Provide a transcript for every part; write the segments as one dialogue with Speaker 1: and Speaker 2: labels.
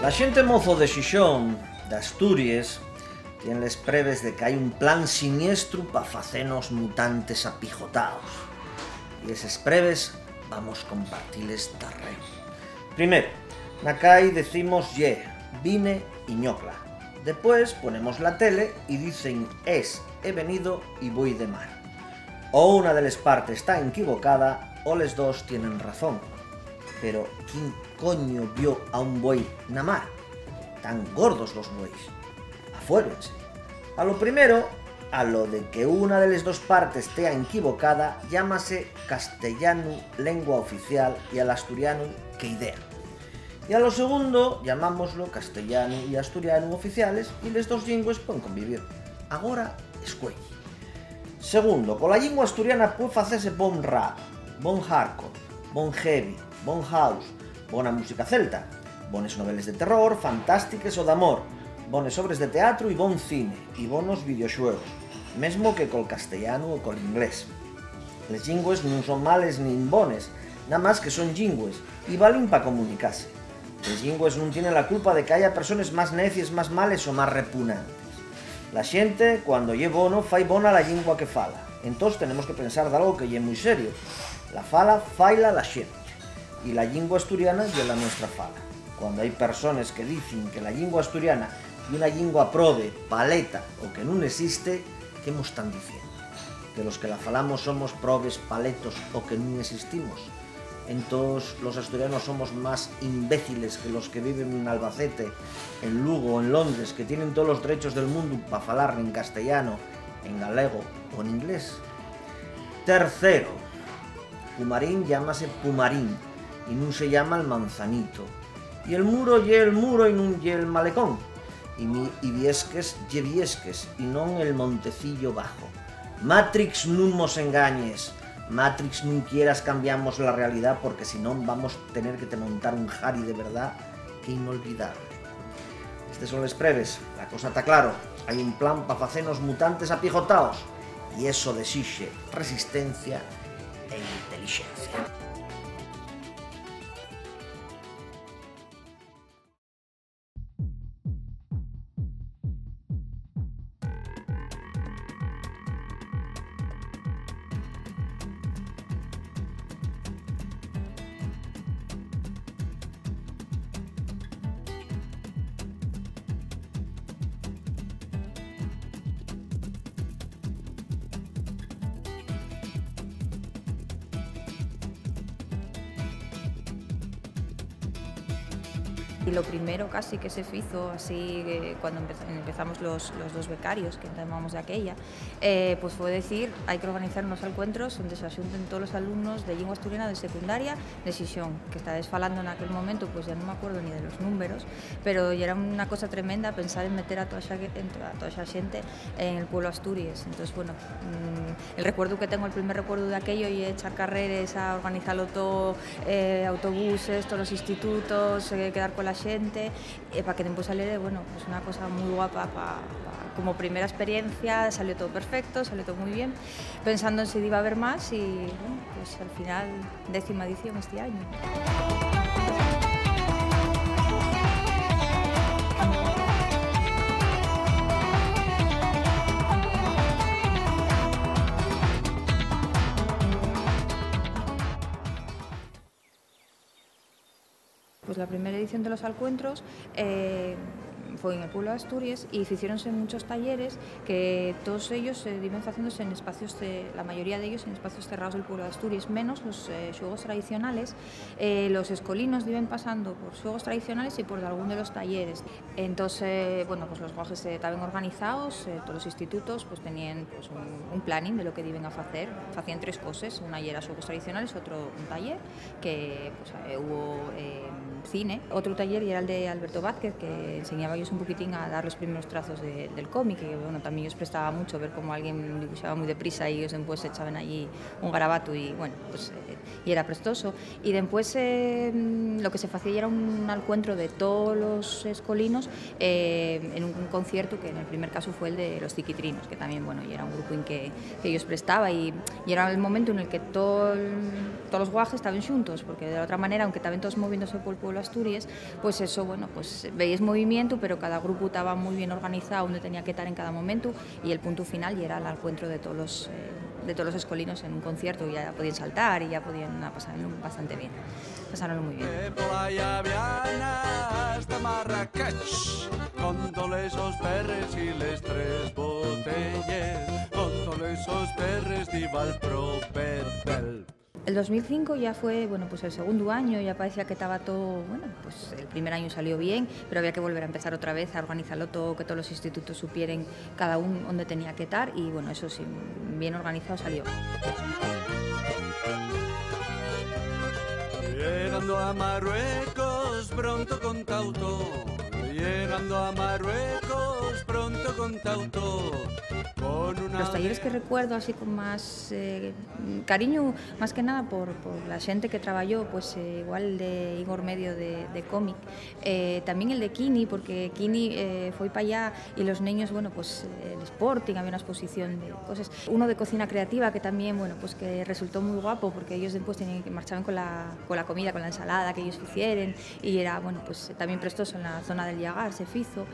Speaker 1: La xente mozo de Xixón, de Asturias, tien les preves de que hai un plan siniestro pa facenos mutantes apijotaos. E eses preves vamos compartiles terreno. Primeiro, na cai decimos ye, vine y ñocla. Después ponemos la tele y dicen es, he venido y voy de mar. O una de les partes está equivocada o les dos tienen razón. Pero ¿quién coño vio a un buey na mar? Tan gordos los bueyes. Afuérense. A lo primero, a lo de que una de las dos partes esté equivocada, llámase castellano, lengua oficial, y al asturiano, que idea. Y a lo segundo, llamámoslo castellano y asturiano oficiales, y les dos lingües pueden convivir. Agora, escuelle. Segundo, con la lingua asturiana puede hacerse bon rap, bon hardcore, bon heavy, bon house, bona música celta, bones noveles de terror, fantásticas o de amor, bones obres de teatro y bon cine, y bonos videoxuegos, mesmo que col castellano o col inglés. Les lingües non son males nin bones, nada más que son lingües, y valen pa comunicarse. Les lingües non tienen la culpa de que haya personas más necias, más males o más repugnantes. La xente, cuando lle bono, fai bona la lingua que fala. Entón tenemos que pensar de algo que lle moi serio. La fala, faila la xente. Y la lingua asturiana lle la nuestra fala. Cuando hay personas que dicen que la lingua asturiana y una lingua prode, paleta o que non existe, ¿qué nos están diciendo? ¿Que los que la falamos somos probes, paletos o que non existimos? Entonces los asturianos somos más imbéciles que los que viven en Albacete, en Lugo o en Londres, que tienen todos los derechos del mundo para falar en castellano, en galego o en inglés. Tercero, Pumarín llámase Pumarín y non se llama el Manzanito. Y el muro lle el muro y non lle el malecón. Y Viesques lle Viesques y non el Montecillo Bajo. Matrix non mos engañes. Matrix non quieras cambiamos la realidad porque si no vamos a tener que te montar un Harry de verdad que inolvidable. Estes son les preves, la cosa está claro. Hai un plan para facenos mutantes apijotaos y eso desixe resistencia e inteligencia.
Speaker 2: Y lo primero casi que se hizo así cuando empezamos los dos becarios que llamamos de aquella, pues fue decir, hay que organizar unos encuentros donde se asunten todos los alumnos de lengua asturiana de secundaria de Xixón, que estáis falando en aquel momento, pues ya no me acuerdo ni de los números, pero ya era una cosa tremenda pensar en meter a toda esa gente en el pueblo Asturias. Entonces, bueno, el recuerdo que tengo, el primer recuerdo de aquello y echar carreras a organizarlo todo, autobuses, todos los institutos, quedar con la xente, para que después saliera, bueno, pues una cosa muy guapa como primera experiencia. Salió todo perfecto, salió todo muy bien, pensando en si iba a haber más y bueno, pues al final 10ª edición este año. Pues la primera edición de los encuentros fue en el pueblo de Asturias y hicieronse muchos talleres que todos ellos iban haciéndose en espacios, la mayoría de ellos en espacios cerrados del pueblo de Asturias, menos los xuegos tradicionales. Los escolinos iban pasando por xuegos tradicionales y por algún de los talleres. Entonces, bueno, pues los guajes estaban organizados, todos los institutos pues tenían pues, un planning de lo que iban a hacer. Hacían 3 cosas, una era xuegos tradicionales, otro un taller, que pues, hubo cine, otro taller y era el de Alberto Vázquez, que enseñaba ellos un poquitín a dar los primeros trazos del cómic, y bueno, también os prestaba mucho ver cómo alguien dibujaba muy deprisa y ellos después echaban allí un garabato y bueno, pues y era prestoso. Y después lo que se hacía era un encuentro de todos los escolinos en un concierto que en el primer caso fue el de los Ziquitrinos, que también, bueno, y era un grupo en que ellos prestaba y era el momento en el que todos los guajes estaban juntos, porque de la otra manera, aunque estaban todos moviéndose por el pueblo pueblo Asturias, pues eso, bueno, pues veis movimiento, pero cada grupo estaba muy bien organizado, donde tenía que estar en cada momento, y el punto final y era el encuentro de todos los escolinos en un concierto, y ya podían saltar y ya podían pasarlo bastante bien, pasaronlo muy bien.
Speaker 3: Hasta Marrakech, con todos esos perres y les tres botelles, con todos esos perres diva el Proventel.
Speaker 2: El 2005 ya fue, bueno, pues el segundo año, ya parecía que estaba todo, bueno, pues el primer año salió bien, pero había que volver a empezar otra vez, a organizarlo todo, que todos los institutos supieran cada uno dónde tenía que estar, y bueno, eso sí, bien organizado salió.
Speaker 3: Llegando a Marruecos, pronto con Tauto. Llegando a Marruecos, pronto con Tauto.
Speaker 2: Los talleres que recuerdo así con más cariño, más que nada por la gente que trabajó, pues igual el de Igor Medio de cómic, también el de Kini, porque Kini fue para allá y los niños, bueno, pues el Sporting, había una exposición de cosas. Uno de cocina creativa que también, bueno, pues que resultó muy guapo, porque ellos después marchaban con la comida, con la ensalada que ellos hicieron, y era, bueno, pues también prestoso en la zona del Llagar, se hizo.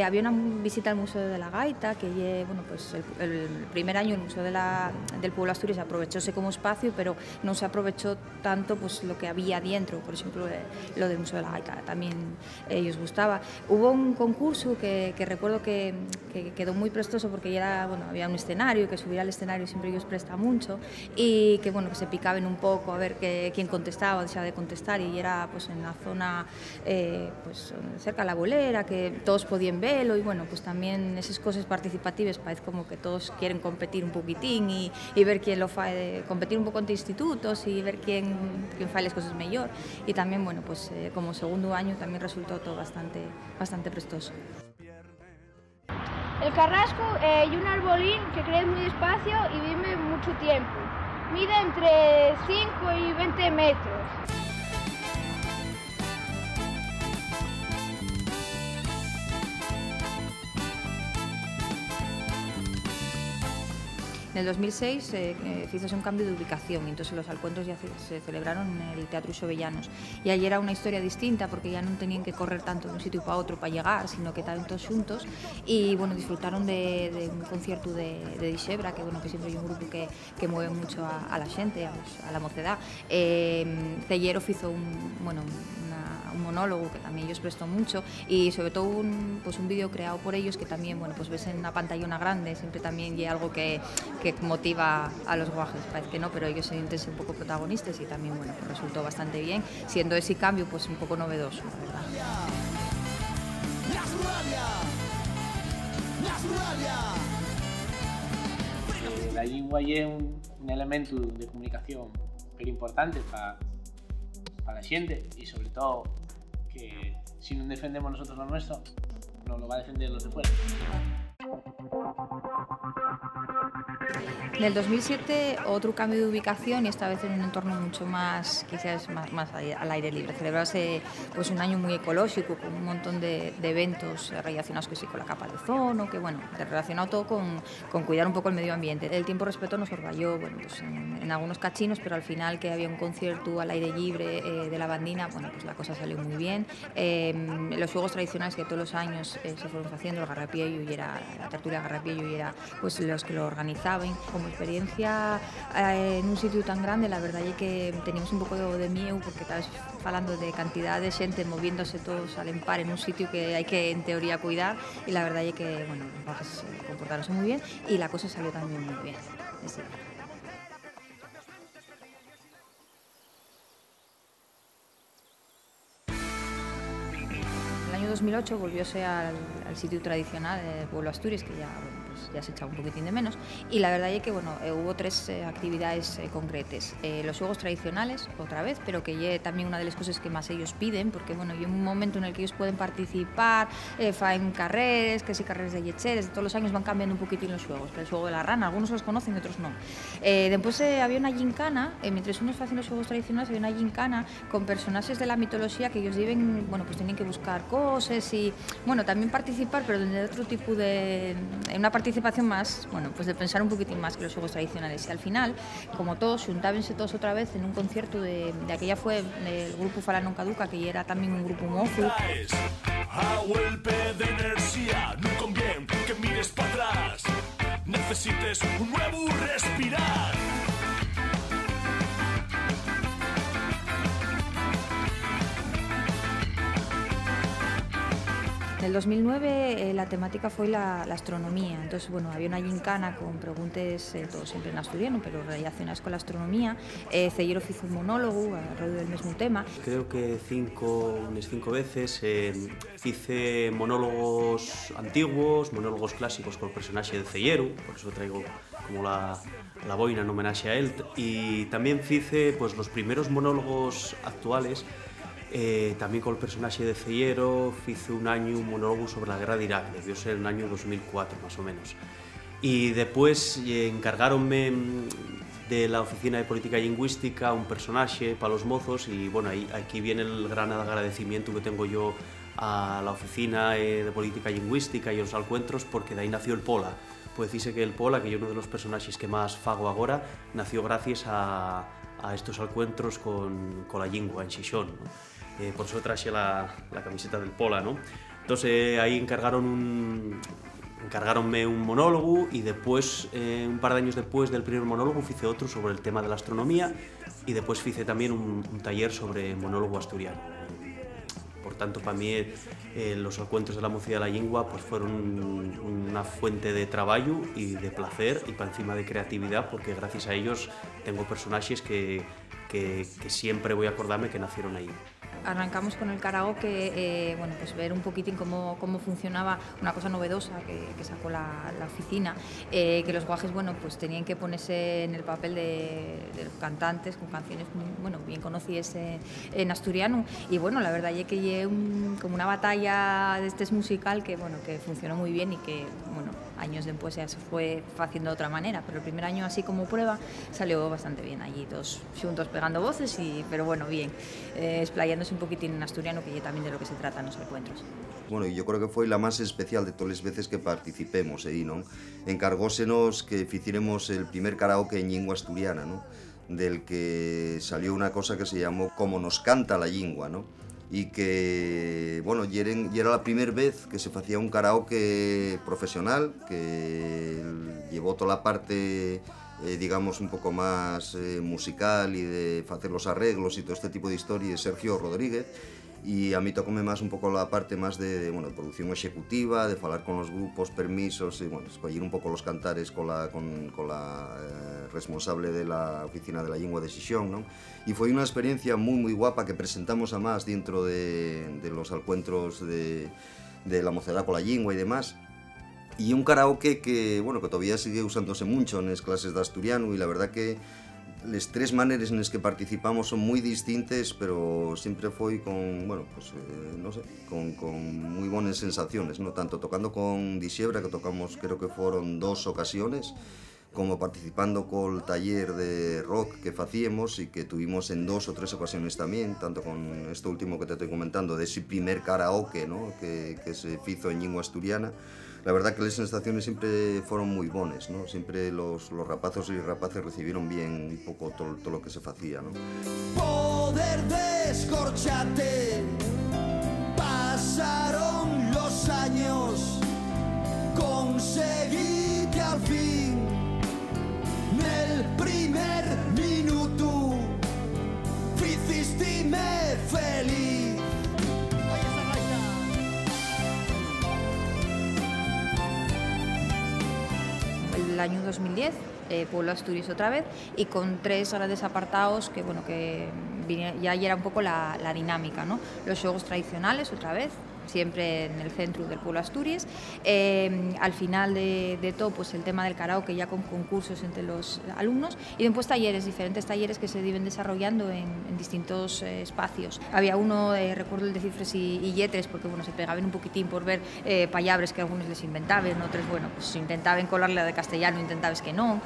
Speaker 2: Había una visita al Museo de la Gaita, que, bueno, pues el primer año el Museo del Pueblo Asturias aprovechóse como espacio, pero no se aprovechó tanto pues lo que había dentro, por ejemplo lo del Museo de la Gaita, también ellos gustaba. Hubo un concurso que recuerdo que quedó muy prestoso, porque ya era, bueno, había un escenario, que subir al escenario siempre ellos presta mucho, y que, bueno, que se picaban un poco a ver quién contestaba o dejaba de contestar, y era pues en la zona pues cerca de la bolera, que todos podían verlo, y bueno, pues también esas cosas participativas parece como que todos quieren competir un poquitín y ver quién lo fa, competir un poco entre institutos y ver quién fa las cosas mejor, y también, bueno, pues como segundo año también resultó todo bastante prestoso.
Speaker 4: El carrasco y un arbolín que crece muy despacio y vive mucho tiempo. Mide entre 5 y 20 metros.
Speaker 2: En el 2006 hizo un cambio de ubicación, y entonces los encuentros ya se celebraron en el Teatro Xovellanos, y allí era una historia distinta, porque ya no tenían que correr tanto de un sitio para otro para llegar, sino que estaban todos juntos, y bueno, disfrutaron de un concierto de Dixebra, que, bueno, que siempre hay un grupo que mueve mucho a la gente, a la mocedad. Cellero hizo un monólogo que también ellos prestó mucho, y sobre todo un vídeo creado por ellos, que también, bueno, pues ves en una pantallona grande, siempre también y algo que motiva a los guajes, parece que no, pero ellos se sienten un poco protagonistas, y también, bueno, pues resultó bastante bien, siendo ese cambio pues un poco novedoso, la verdad.
Speaker 5: La lengua es un elemento de comunicación muy importante para la gente, y sobre todo que si no defendemos nosotros lo nuestro, no lo va a defender los de fuera.
Speaker 2: En el 2007 otro cambio de ubicación, y esta vez en un entorno mucho más, quizás más al aire libre. Celebrase pues un año muy ecológico, con un montón de eventos relacionados con la capa de ozono, que, bueno, relacionado todo con cuidar un poco el medio ambiente. El tiempo respeto nos orgalló, bueno, pues en algunos cachinos, pero al final que había un concierto al aire libre de la bandina, bueno, pues la cosa salió muy bien. Los juegos tradicionales que todos los años se fueron haciendo, el garrapiello, y era la tertulia garrapiello, y era pues los que lo organizaban. Como experiencia en un sitio tan grande, la verdad es que teníamos un poco de miedo, porque estabas hablando de cantidad de gente moviéndose todos al empar en un sitio que hay que, en teoría, cuidar, y la verdad es que, bueno, los bajes se comportaron muy bien y la cosa salió también muy bien. Sí. En el año 2008 volvióse al sitio tradicional del pueblo Asturias, que ya, bueno, pues ya se echaba un poquitín de menos, y la verdad es que, bueno, hubo tres actividades concretas. Los juegos tradicionales, otra vez, pero que es también una de las cosas que más ellos piden, porque, bueno, hay un momento en el que ellos pueden participar, faen carreras, que si carreras de lecheres, todos los años van cambiando un poquitín los juegos, pero el juego de la rana, algunos los conocen y otros no. Después había una gincana, mientras unos hacen los juegos tradicionales, había una gincana con personajes de la mitología que ellos viven, bueno, pues tienen que buscar cosas y, bueno, también participar, pero de otro tipo de... en una participación participación más, bueno, pues de pensar un poquitín más que los xuegos tradicionales. E al final, como todos, xuntábense todos outra vez en un concierto de aquella fue el grupo Fala Non Caduca, que era tamén un grupo mozo.
Speaker 6: A golpe de enerxía, non convén que mires para atrás. Necesites un nuevo respirar.
Speaker 2: En el 2009 la temática fue la astronomía, entonces bueno, había una gincana con preguntas, todo siempre en asturiano, pero relacionadas con la astronomía. Cellero fizo un monólogo alrededor del mismo tema.
Speaker 7: Creo que unas cinco veces hice monólogos antiguos, monólogos clásicos con el personaje de Cellero, por eso traigo como la boina en homenaje a él, y también hice pues, los primeros monólogos actuales. También con el personaje de Cellero hice un año un monólogo sobre la guerra de Irak, debió ser en el año 2004 más o menos. Y después encargaronme de la Oficina de Política Lingüística un personaje para los mozos y bueno, aquí viene el gran agradecimiento que tengo yo a la Oficina de Política Lingüística y a los alcuentros porque de ahí nació el Pola. Puede decirse que el Pola, que es uno de los personajes que más fago ahora, nació gracias a estos alcuentros con la lingua en Xixón, ¿no? Por eso traje la camiseta del Pola, ¿no? Entonces ahí encargaronme un monólogo y después, un par de años después del primer monólogo, hice otro sobre el tema de la astronomía y después hice también un taller sobre monólogo asturiano. Por tanto, para mí los encuentros de la Mocidad de la Lingua pues, fueron una fuente de trabajo y de placer y para encima de creatividad porque gracias a ellos tengo personajes que siempre voy a acordarme que nacieron ahí.
Speaker 2: Arrancamos con el karaoke, bueno, pues ver un poquitín cómo funcionaba una cosa novedosa que sacó la oficina, que los guajes, bueno, pues tenían que ponerse en el papel de los cantantes con canciones, bueno, bien conocidas en asturiano y bueno, la verdad es que lle como una batalla de este musical que, bueno, que funcionó muy bien y que, bueno, años después ya se fue haciendo de otra manera, pero el primer año así como prueba salió bastante bien, allí todos juntos pegando voces, pero bueno, bien, explayándose un poquitín en asturiano, que también de lo que se trata en los encuentros.
Speaker 8: Bueno, yo creo que foi la máis especial de todas as veces que participemos aí, non? Encargósenos que ficiremos el primer karaoke en lingua asturiana, non? Del que salió una cosa que se llamó Como nos canta la lingua, ¿no? Y que, bueno, y era la primera vez que se hacía un karaoke profesional, que llevó toda la parte, digamos, un poco más musical y de hacer los arreglos y todo este tipo de historias, Sergio Rodríguez, y a mí tocóme más un poco la parte más de producción ejecutiva, de hablar con los grupos, permisos, y bueno, escoger un poco los cantares con la responsable de la Oficina de la Lingua de Xixón, ¿no? Y fue una experiencia muy guapa que presentamos a más dentro de los encuentros de la Mocedad con la Lingua y demás. Y un karaoke que, bueno, que todavía sigue usándose mucho en las clases de asturiano y la verdad que las tres maneras en las que participamos son muy distintas, pero siempre fue con, bueno, pues no sé, con muy buenas sensaciones, ¿no? Tanto tocando con Dixebra, que tocamos creo que fueron 2 ocasiones, como participando con el taller de rock que hacíamos y que tuvimos en 2 o 3 ocasiones también, tanto con esto último que te estoy comentando, de ese primer karaoke, ¿no? que se hizo en lingua asturiana. La verdad que las sensaciones siempre fueron muy buenas, ¿no? Siempre los rapazos y rapaces recibieron bien un poco todo lo que se hacía, ¿no?
Speaker 6: Poder descorcharte, pasaron los años, conseguiste al fin, el primer minuto, hicistime feliz.
Speaker 2: El año 2010, Pueblo Asturias otra vez, y con 3 grandes apartados que, bueno, que ya era un poco la dinámica, ¿no? Los juegos tradicionales otra vez, siempre en el centro del Pueblo Asturias. Al final de todo, pues el tema del karaoke ya con concursos entre los alumnos y después talleres, diferentes talleres que se iban desarrollando en distintos espacios. Había uno, recuerdo el de cifras y lletres, porque bueno, se pegaban un poquitín por ver palabras que algunos les inventaban, otros, bueno, pues intentaban colarle la de castellano, intentabas que no.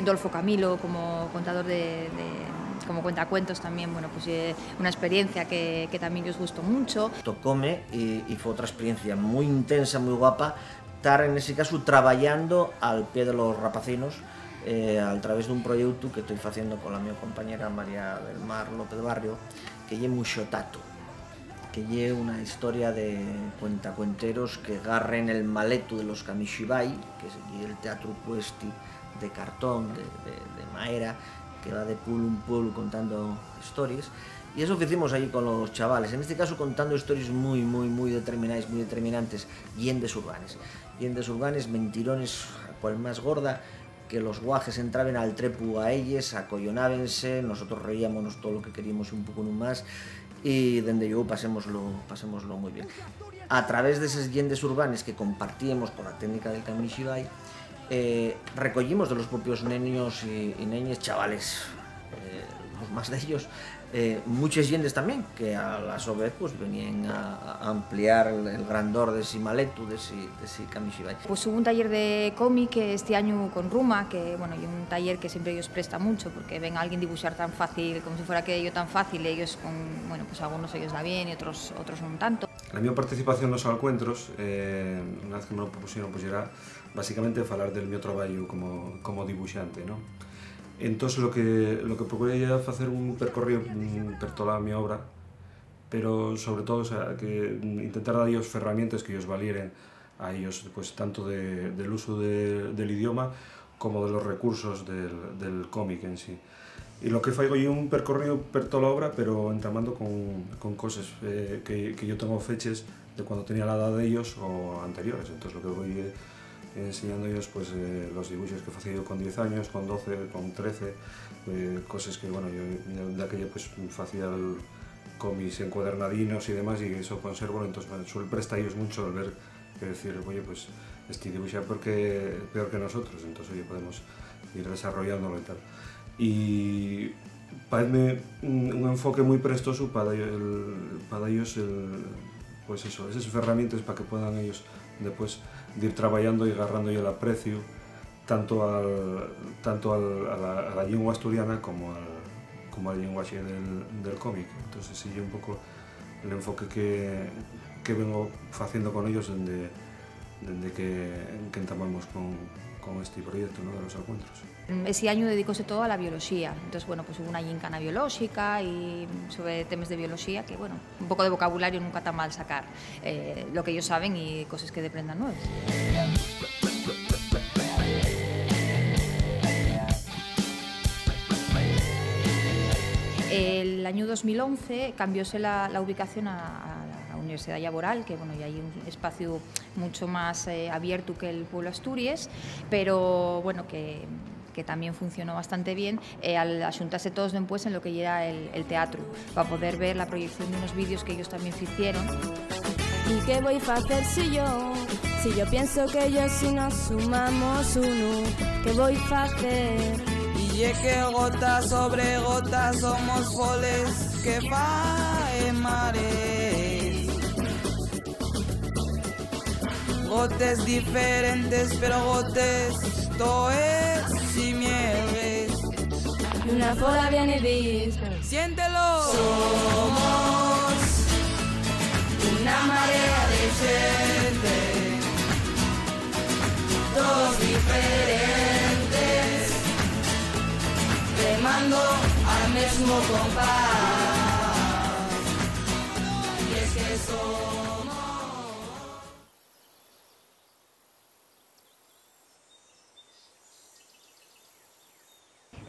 Speaker 2: Dolfo Camilo como contador como cuentacuentos también, bueno, pues una experiencia que también os gustó mucho.
Speaker 1: Tocóme y fue otra experiencia muy intensa, muy guapa, estar en ese caso traballando al pie de los rapacinos a través dun proxecto que estou facendo con a miña compañera María del Mar López Barrio, que lle Muxotato, que lle unha historia de cuentacuenteros que garren el maleto de los Kamishibai, que es el teatro puesti de cartón, de madera, que va de pueblo en pueblo contando historias. Y eso que hicimos allí con los chavales, en este caso contando historias muy determinantes, yendes urbanes, mentirones, cual más gorda, que los guajes entraban al trepu a ellos, acollonábense, nosotros reíamos todo lo que queríamos y un poco más, y dende yo pasémoslo muy bien. A través de esas yendes urbanes que compartíamos con la técnica del Kamishibai, recollimos de los propios niños y neñas, chavales, los más de ellos, muchas yendes también, que a la su vez pues venían a ampliar el grandor de ese maleto, de ese Kamishibai.
Speaker 2: Pues hubo un taller de cómic este año con Ruma, que bueno, y un taller que siempre ellos presta mucho, porque ven a alguien dibujar tan fácil, como si fuera aquello tan fácil, ellos con, bueno, pues algunos ellos da bien y otros no tanto.
Speaker 9: A miña participación nos alcuentros, unha vez que me lo propusieron, pues era basicamente falar del meu traballo como dibuixante, ¿no? Entón, lo que procurei era facer un percorrido per toda a miña obra, pero sobre todo, o sea, que intentar dar ellos ferramientas que ellos valieren a ellos, pues, tanto del uso del idioma como de los recursos del cómic en sí. Y lo que faigo é un percorrido per toda a obra, pero entramando con cosas que yo tengo feches de cuando tenía la edad de ellos o anteriores. Entonces, lo que voy enseñando ellos, pues, los dibujos que hacía yo con 10 años, con 12, con 13, cosas que, bueno, yo de aquella pues hacía cómics encuadernadinos y demás, y eso conservo, entonces me suele prestar ellos mucho el ver, que decir, oye, pues este dibuja peor que nosotros, entonces, oye, podemos ir desarrollándolo y tal. Y parece un enfoque muy prestoso para ellos pues eso, esas herramientas para que puedan ellos después de ir trabajando y agarrando el aprecio tanto a la lengua asturiana como al lenguaje del cómic. Entonces sigue un poco el enfoque que vengo haciendo con ellos desde que entamamos con este proyecto, ¿no?, de los encuentros.
Speaker 2: Ese año dedicóse todo a la biología, entonces bueno, pues hubo una gincana biológica y sobre temas de biología que bueno, un poco de vocabulario nunca está mal sacar, lo que ellos saben y cosas que aprendan nuevas. El año 2011 cambióse la ubicación a la Universidad Laboral, que bueno, ya hay un espacio mucho más abierto que el pueblo Asturias, pero bueno, que también funcionó bastante bien al ajuntarse todos después en lo que era el teatro, para poder ver la proyección de unos vídeos que ellos también hicieron.
Speaker 10: ¿Y qué voy a hacer si yo pienso que ellos si nos sumamos uno? ¿Qué voy a hacer?
Speaker 11: Y es que gota sobre gota somos foles que faen mares. Gotes diferentes, pero gotes, todo es si mieles.
Speaker 10: Y una fola viene y dice,
Speaker 11: siéntelo. Somos una marea de gente, todos diferentes, remando al mismo compás. Y es que somos.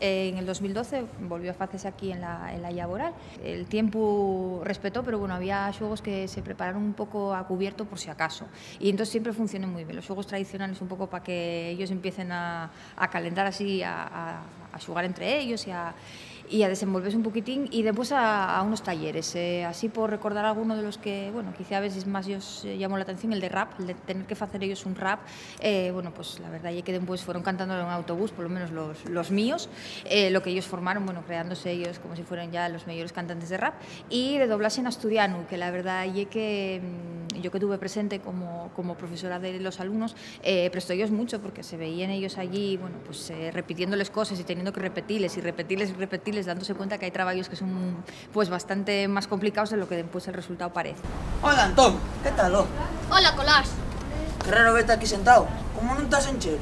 Speaker 2: En el 2012 volvió a hacerse aquí en la Laboral. El tiempo respetó, pero bueno, había juegos que se prepararon un poco a cubierto por si acaso. Y entonces siempre funcionan muy bien. Los juegos tradicionales un poco para que ellos empiecen a calentar así, a jugar entre ellos y a desenvolverse un poquitín, y después a unos talleres, así por recordar alguno de los que, bueno, quizá a veces más os llamó la atención, el de rap, el de tener que hacer ellos un rap, bueno, pues la verdad es que después fueron cantando en un autobús, por lo menos los míos, lo que ellos formaron, bueno, creándose ellos como si fueran ya los mejores cantantes de rap, y de doblaje en asturiano, que la verdad es que yo que tuve presente como profesora de los alumnos, prestó ellos mucho, porque se veían ellos allí, bueno, pues repitiéndoles cosas y teniendo que repetirles, dándose cuenta que hay trabajos que son pues bastante más complicados de lo que después el resultado parece.
Speaker 12: Hola Antón, ¿qué tal?
Speaker 13: Hola Colás.
Speaker 11: qué raro verte aquí sentado. ¿Cómo no estás en Chile?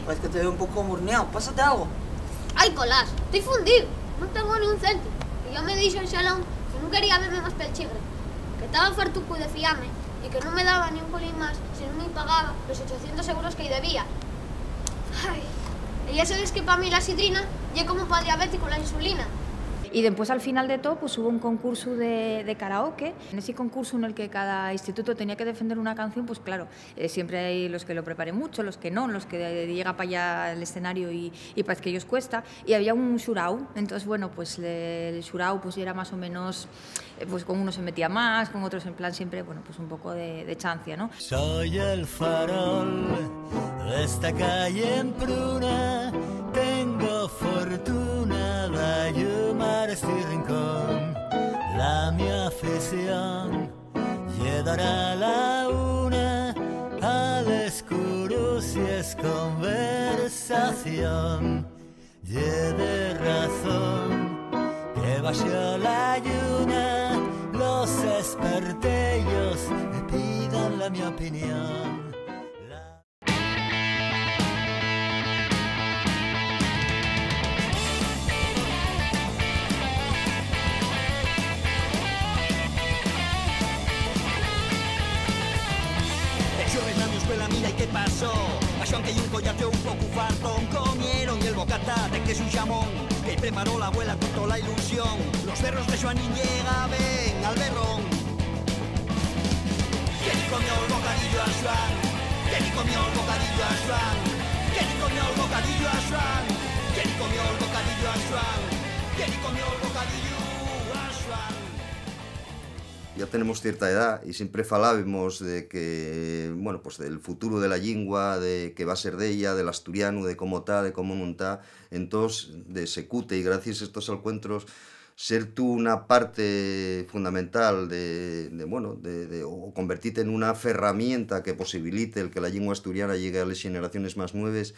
Speaker 11: Parece que te veo un poco morneado. Pásate algo.
Speaker 12: Ay, Colás, estoy fundido. No tengo ni un céntimo. Y yo me dije en salón que no quería verme más pel chigre. Que estaba fartuco de fiarme y que no me daba ni un colín más si no me pagaba los 800 euros que debía. Ay, y ya sabes que para mí la sidrina ya como para diabético la insulina.
Speaker 2: Y después al final de todo pues hubo un concurso de karaoke. En ese concurso en el que cada instituto tenía que defender una canción, pues claro, siempre hay los que lo preparen mucho, los que no, los que llega para allá al escenario y parece que ellos cuesta. Y había un xurau, entonces bueno, pues el xurau pues era más o menos, pues con uno se metía más, con otros en plan siempre, bueno, pues un poco de chancia, ¿no?
Speaker 13: Soy el farol de esta calle en Pruna, tengo fortuna de llumar este rincón. La mi afición llegará a la una, al escuro si es conversación. Lleve razón que vaya la lluna, los espertellos me pidan la mi opinión.
Speaker 14: Escuela, mira y qué pasó. Pasó que hay un collate un poco fartón. Comieron el bocata de queso y jamón que preparó la abuela con toda la ilusión. Los perros de Joanín llegaban al berrón. ¿Quién comió el bocadillo a Joan? ¿Quién comió el bocadillo a Joan? ¿Quién comió el bocadillo a Joan? ¿Quién comió el bocadillo a Joan? ¿Quién comió el bocadillo a Joan?
Speaker 8: Ya tenemos cierta edad y siempre falábamos de que, bueno, pues del futuro de la lingua, de que va a ser de ella, del asturiano, de cómo está, de cómo no está. Entonces, de secute y gracias a estos encuentros, ser tú una parte fundamental o convertirte en una herramienta que posibilite el que la lengua asturiana llegue a las generaciones más nuevas,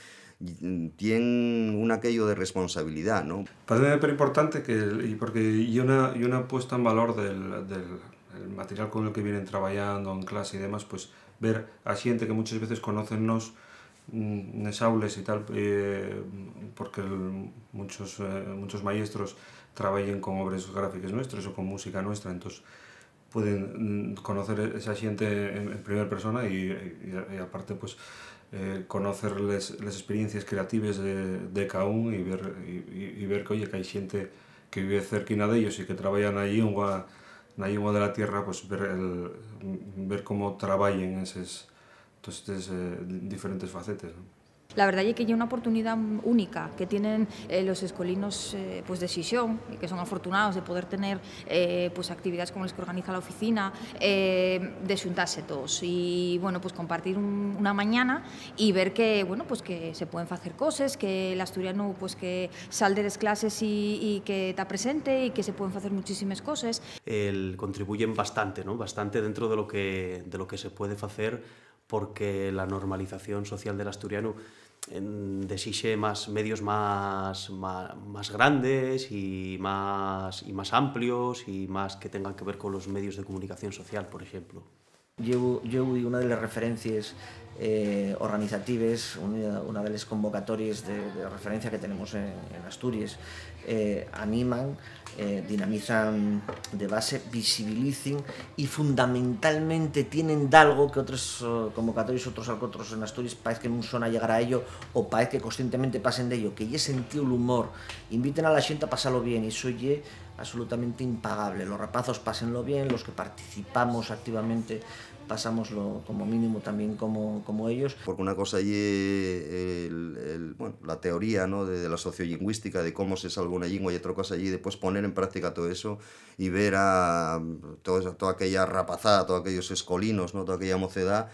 Speaker 8: tiene un aquello de responsabilidad, ¿no?
Speaker 9: Parece súper importante porque hay una puesta en valor del material con el que vienen trabajando en clase y demás, pues ver a xente que muchas veces conocennos nes aules y tal, porque muchos maestros trabajan con obras gráficas nuestras o con música nuestra, entonces pueden conocer esa xente en primera persona y aparte pues conocer las experiencias creativas de cada uno y ver que, oye, que hay xente que vive cerquina de ellos y que trabajan allí en la lengua de la tierra, pues ver cómo trabajan esas diferentes facetas, ¿no?
Speaker 2: La verdad es que hay una oportunidad única que tienen los escolinos pues de Xixón, y que son afortunados de poder tener pues actividades como las que organiza la oficina, de xuntarse todos y bueno, pues compartir una mañana y ver que, bueno, pues que se pueden hacer cosas, que el asturiano pues que sal de las clases y que está presente y que se pueden hacer muchísimas cosas.
Speaker 7: Contribuyen bastante, ¿no? Bastante dentro de lo que se puede hacer, porque la normalización social del asturiano exige medios más grandes y más amplios y más que tengan que ver con los medios de comunicación social, por ejemplo.
Speaker 1: Yo una de las referencias organizativas, una de las convocatorias de referencia que tenemos en Asturias, animan, dinamizan de base, visibilicen y fundamentalmente tienen algo que otros convocatorios, otros en Asturias parece que no son a llegar a ello o parece que conscientemente pasen de ello, que ya sentido el humor, inviten a la gente a pasarlo bien, y eso es absolutamente impagable. Los rapazos pásenlo bien, los que participamos activamente pasámoslo como mínimo también como ellos.
Speaker 8: Porque una cosa allí la teoría, ¿no?, de la sociolingüística, de cómo se salva una lengua, y otra cosa allí después poner en práctica todo eso y ver a toda aquella rapazada, todos aquellos escolinos, ¿no?, toda aquella mocedad,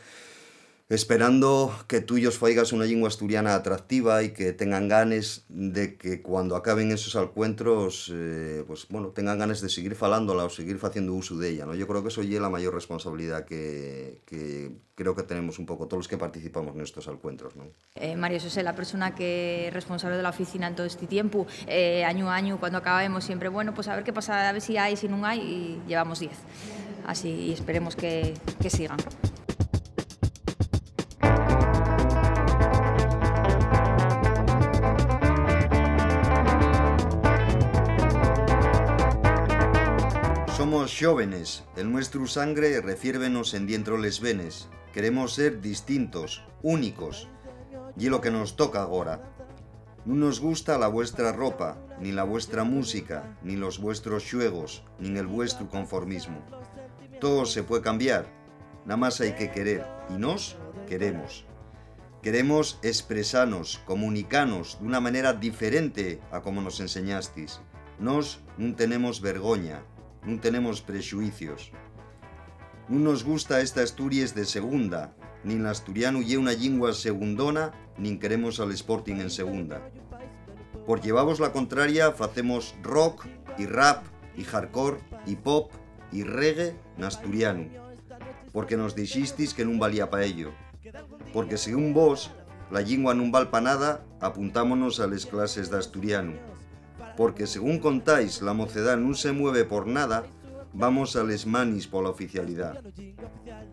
Speaker 8: esperando que tú y os faigas una lengua asturiana atractiva y que tengan ganas de que cuando acaben esos encuentros pues bueno, tengan ganas de seguir falándola o seguir haciendo uso de ella, ¿no? Yo creo que eso es la mayor responsabilidad que creo que tenemos un poco todos los que participamos en estos encuentros, ¿no?
Speaker 2: Mario José, la persona que es responsable de la oficina en todo este tiempo, año a año cuando acabemos siempre, bueno, pues a ver qué pasa, a ver si hay, si no hay, y llevamos 10. Así, y esperemos que sigan.
Speaker 8: Somos xóvenes, el nuestro sangre refiérvenos en dientro les venes. Queremos ser distintos, únicos, y lo que nos toca agora. Non nos gusta la vuestra ropa, ni la vuestra música, ni los vuestros xuegos, ni el vuestro conformismo. Todo se puede cambiar, nada más hay que querer, y nos queremos. Queremos expresanos, comunicanos d'una manera diferente a como nos enseñastis. Nos non tenemos vergoña, non tenemos prexuicios. Non nos gusta esta Asturias de segunda, nin l'asturiano lle una llingua segundona, nin queremos al Sporting en segunda. Por llevavos la contraria, facemos rock, y rap, y hardcore, y pop, y reggae en asturiano. Porque nos dixistis que non valía pa ello. Porque según vos, la llingua non val pa nada, apuntámonos a les clases de asturiano. Porque según contáis, la mocedad non se mueve por nada, vamos a les manis por la oficialidad.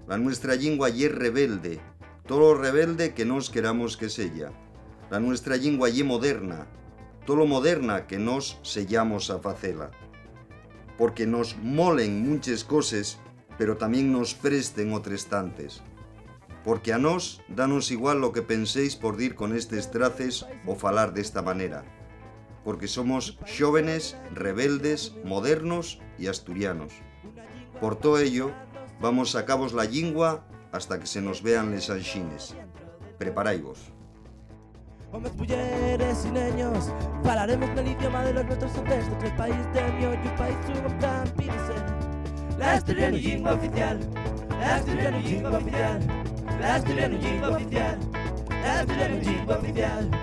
Speaker 8: La nuestra llingua ye rebelde, todo lo rebelde que nos queramos que sella. La nuestra llingua ye moderna, todo lo moderna que nos sellamos a facela. Porque nos molen muchas cosas, pero también nos presten otras tantes. Porque a nos danos igual lo que penséis por dir con estes traces o falar desta manera. Porque somos xóvenes, rebeldes, modernos y asturianos. Por todo ello, vamos a cabos la llingua hasta que se nos vean les anxines. Preparaivos.
Speaker 15: Hombres, mulleres y niños, falaremos del idioma de los nuestros ancestros, el país de mi y un país tan pídese. La asturiana lingua oficial, la asturiana lingua oficial, la asturiana lingua oficial, la asturiana lingua oficial.